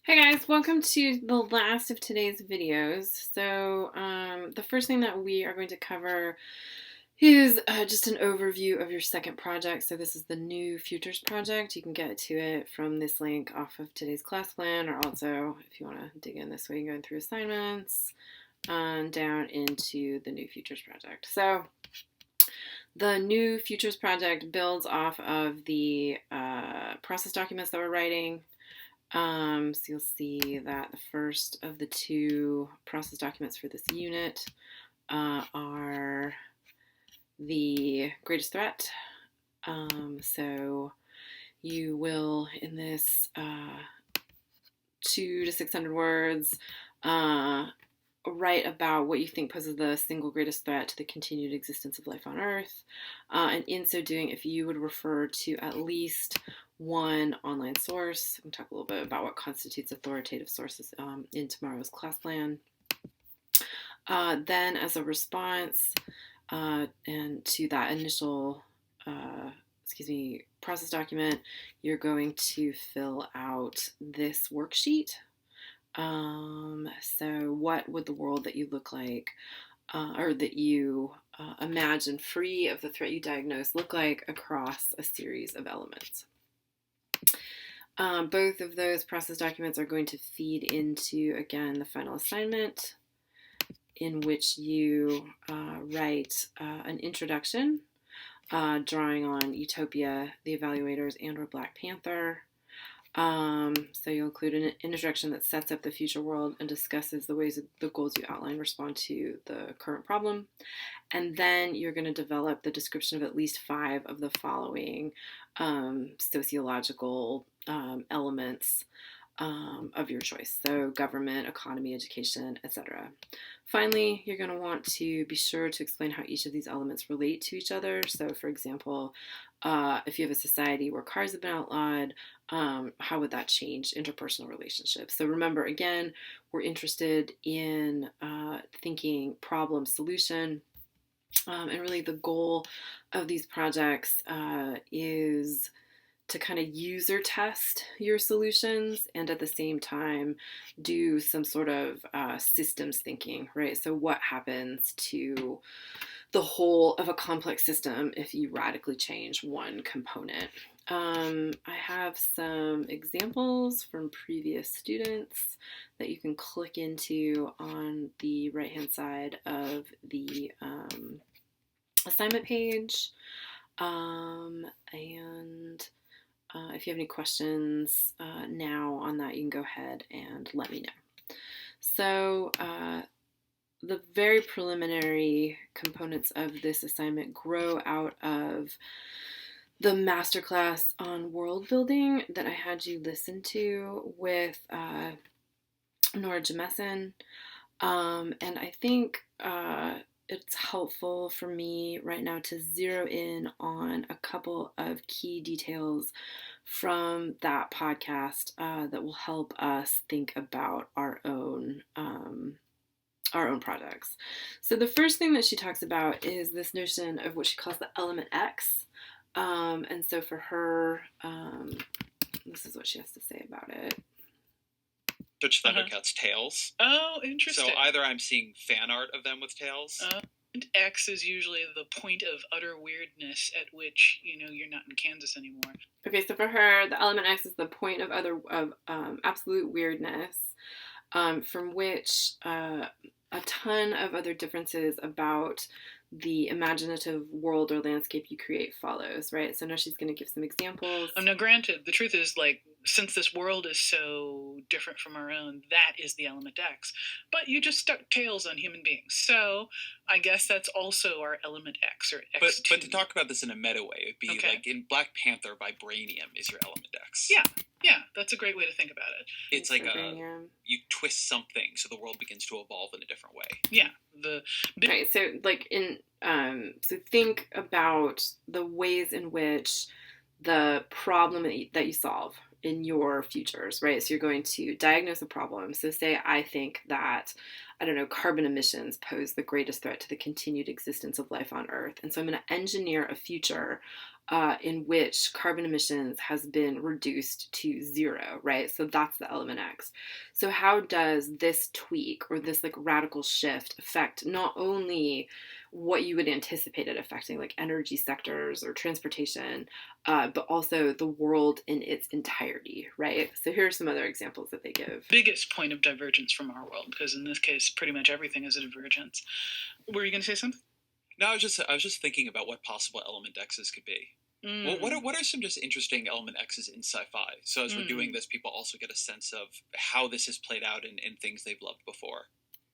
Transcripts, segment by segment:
Hey guys, welcome to the last of today's videos. So the first thing that we are going to cover is just an overview of your second project. So this is the New Futures project. You can get to it from this link off of today's class plan, or also if you want to dig in this way, going through assignments down into the New Futures project. So the New Futures project builds off of the process documents that we're writing. So you'll see that the first of the two process documents for this unit are the greatest threat. So you will, in this 200 to 600 words, write about what you think poses the single greatest threat to the continued existence of life on Earth. And in so doing, if you would refer to at least one online source. We'll talk a little bit about what constitutes authoritative sources in tomorrow's class plan. Then as a response and to that initial process document, you're going to fill out this worksheet. So what would the world that you look like or that you imagine free of the threat you diagnose look like across a series of elements? Both of those process documents are going to feed into, again, the final assignment, in which you write an introduction, drawing on Utopia, the Evaluators, and/or Black Panther. So you'll include an introduction that sets up the future world and discusses the ways the goals you outline respond to the current problem. And then you're going to develop the description of at least 5 of the following sociological elements of your choice. So government, economy, education, etc. Finally, you're going to want to be sure to explain how each of these elements relate to each other. So for example, if you have a society where cars have been outlawed, how would that change interpersonal relationships? So remember, again, we're interested in thinking problem solution. And really the goal of these projects is to kind of user test your solutions and at the same time do some sort of systems thinking, right? So what happens to the whole of a complex system if you radically change one component? I have some examples from previous students that you can click into on the right-hand side of the assignment page. If you have any questions now on that, you can go ahead and let me know. So the very preliminary components of this assignment grow out of the masterclass on world building that I had you listen to with Nora Jameson. And I think it's helpful for me right now to zero in on a couple of key details from that podcast that will help us think about our own projects. So the first thing that she talks about is this notion of what she calls the element X. And so for her, this is what she has to say about it. Which Thundercats tails. Oh, interesting. So either I'm seeing fan art of them with tails. And X is usually the point of utter weirdness at which, you're not in Kansas anymore. Okay, so for her, the element X is the point of absolute weirdness, from which a ton of other differences about the imaginative world or landscape you create follows, right? So now she's going to give some examples. Now, granted, the truth is, since this world is so different from our own, that is the element X. But you just stuck tails on human beings. So I guess that's also our element X or X2. But to talk about this in a meta way, it would be like in Black Panther, vibranium is your element X. Yeah, that's a great way to think about it. It's like you twist something so the world begins to evolve in a different way. Yeah. Right, so so think about the ways in which the problem that you solve in your futures, right? So you're going to diagnose a problem. So say I think that I don't know, carbon emissions pose the greatest threat to the continued existence of life on Earth. And so I'm going to engineer a future in which carbon emissions has been reduced to zero, right? So that's the element X. So how does this tweak or this like radical shift affect not only what you would anticipate it affecting, like energy sectors or transportation, but also the world in its entirety, right? So here are some other examples that they give. Biggest point of divergence from our world, because in this case, pretty much everything is a divergence. Were you going to say something? No, I was just thinking about what possible element X's could be. Well, what are some just interesting element X's in sci-fi? So as we're doing this, people also get a sense of how this has played out in things they've loved before.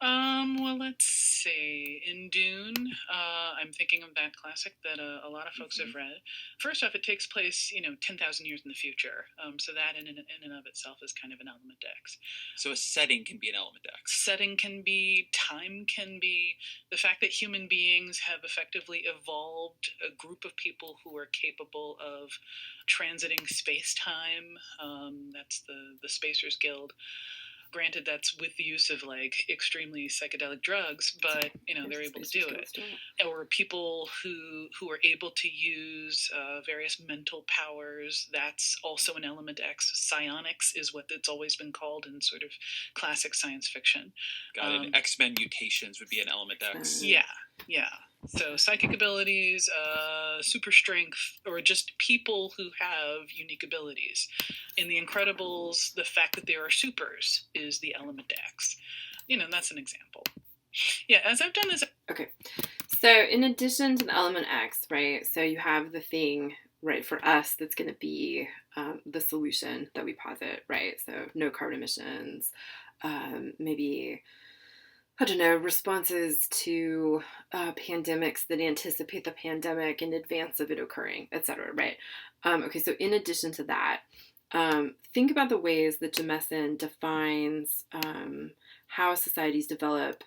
Well, let's see. In Dune, I'm thinking of that classic that a lot of folks have read. First off, it takes place, 10,000 years in the future. So that in and of itself is kind of an element X. So a setting can be an element X. Setting can be, time can be. The fact that human beings have effectively evolved a group of people who are capable of transiting space-time. That's the Spacers Guild. Granted, that's with the use of like extremely psychedelic drugs, but they're able to do it. Or people who are able to use various mental powers. That's also an element X. Psionics is what it's always been called in sort of classic science fiction. Got it. X-Men mutations would be an element X. Yeah. So psychic abilities, super strength, or just people who have unique abilities. In The Incredibles, the fact that there are supers is the element X. That's an example. Yeah, as I've done this... Okay, so in addition to the element X, right, so you have the thing, right, for us that's going to be the solution that we posit, right, so no carbon emissions, maybe... I don't know, responses to pandemics that anticipate the pandemic in advance of it occurring, etc., right? Okay, so in addition to that, think about the ways that Jemison defines how societies develop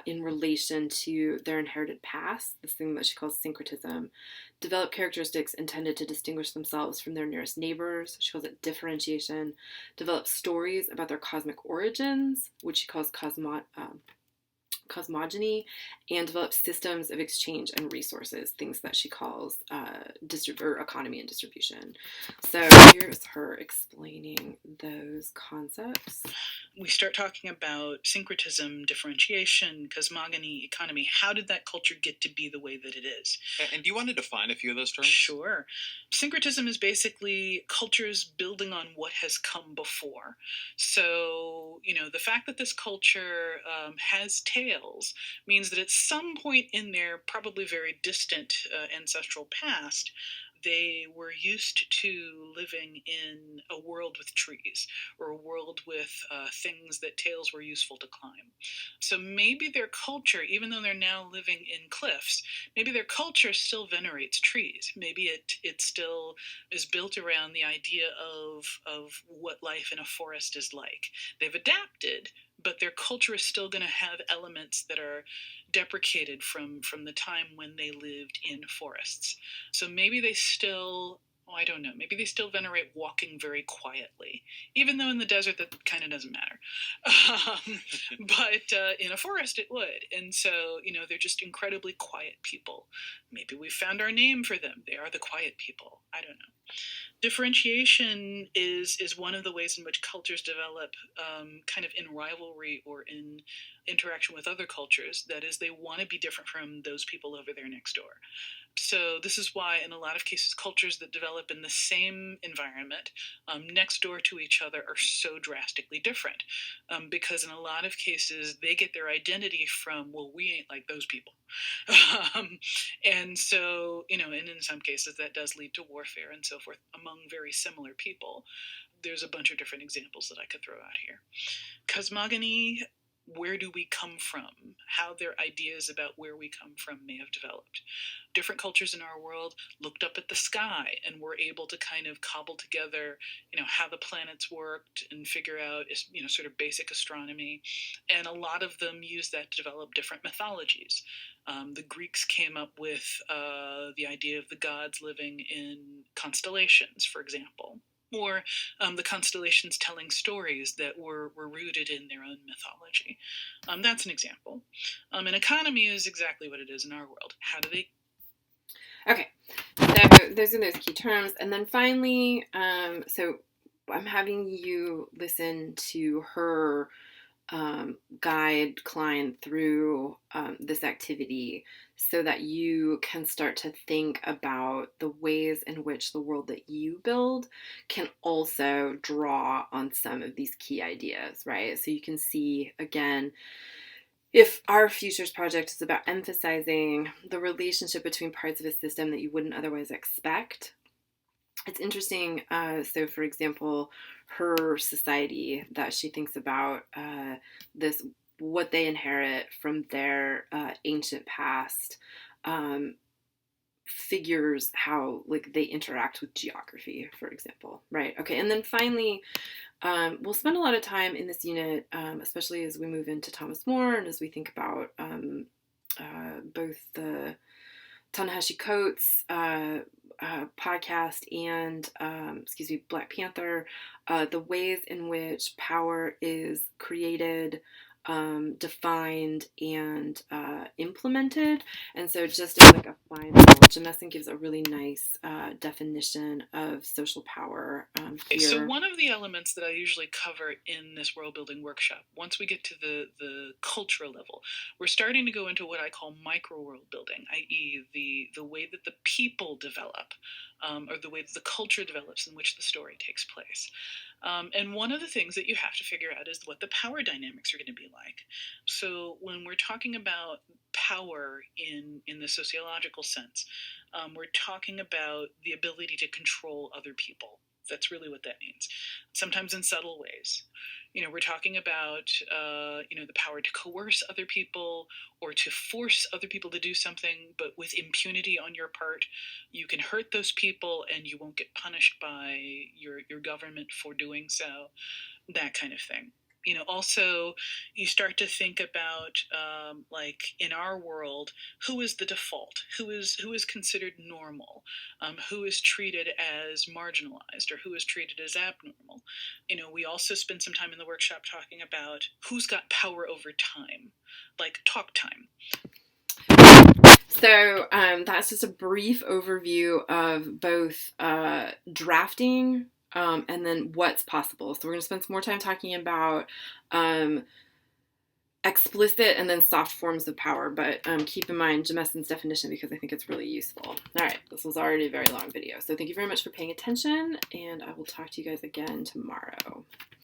in relation to their inherited past, this thing that she calls syncretism, develop characteristics intended to distinguish themselves from their nearest neighbors, she calls it differentiation, develop stories about their cosmic origins, which she calls cosmogony, and develop systems of exchange and resources, things that she calls economy and distribution. So here's her explaining those concepts. We start talking about syncretism, differentiation, cosmogony, economy. How did that culture get to be the way that it is? And do you want to define a few of those terms? Sure. Syncretism is basically cultures building on what has come before. So, the fact that this culture has tails means that at some point in their probably very distant ancestral past, they were used to living in a world with trees, or a world with things that tails were useful to climb. So maybe their culture, even though they're now living in cliffs, maybe their culture still venerates trees. Maybe it still is built around the idea of what life in a forest is like. They've adapted, but their culture is still going to have elements that are deprecated from the time when they lived in forests. So maybe they still, I don't know, maybe they still venerate walking very quietly, even though in the desert that kind of doesn't matter. But in a forest it would. And so, they're just incredibly quiet people. Maybe we found our name for them. They are the quiet people. I don't know. Differentiation is one of the ways in which cultures develop kind of in rivalry or in interaction with other cultures. That is, they want to be different from those people over there next door. So this is why in a lot of cases cultures that develop in the same environment next door to each other are so drastically different, because in a lot of cases they get their identity from, well, we ain't like those people. And so, and in some cases that does lead to warfare and so forth among very similar people. There's a bunch of different examples that I could throw out here. Cosmogony, where do we come from? How their ideas about where we come from may have developed. Different cultures in our world looked up at the sky and were able to kind of cobble together, how the planets worked and figure out, sort of basic astronomy. And a lot of them used that to develop different mythologies. The Greeks came up with the idea of the gods living in constellations, for example. or the constellations telling stories that were rooted in their own mythology. That's an example. An economy is exactly what it is in our world. How do they... Okay, so those are those key terms. And then finally, so I'm having you listen to her guide client through this activity so that you can start to think about the ways in which the world that you build can also draw on some of these key ideas, right? So you can see, again, if our futures project is about emphasizing the relationship between parts of a system that you wouldn't otherwise expect, it's interesting. So, for example, her society that she thinks about, this, what they inherit from their ancient past, figures how like they interact with geography, for example, right? Okay, and then finally, we'll spend a lot of time in this unit, especially as we move into Thomas More and as we think about both the Ta-Nehisi Coates podcast and, Black Panther, the ways in which power is created, defined, and implemented. And so just as like a final, Jemison gives a really nice definition of social power here. So one of the elements that I usually cover in this world building workshop, once we get to the cultural level, we're starting to go into what I call micro world building, i.e. the way that the people develop, or the way that the culture develops in which the story takes place. And one of the things that you have to figure out is what the power dynamics are going to be like. So when we're talking about power in the sociological sense, we're talking about the ability to control other people. That's really what that means. Sometimes in subtle ways. We're talking about, the power to coerce other people or to force other people to do something, but with impunity on your part. You can hurt those people and you won't get punished by your government for doing so. That kind of thing. Also, you start to think about, like in our world, who is the default? Who is considered normal? Who is treated as marginalized, or who is treated as abnormal? We also spend some time in the workshop talking about who's got power over time, like talk time. So that's just a brief overview of both drafting and then what's possible. So we're going to spend some more time talking about explicit and then soft forms of power, but keep in mind Jemison's definition because I think it's really useful. All right, this was already a very long video. So thank you very much for paying attention, and I will talk to you guys again tomorrow.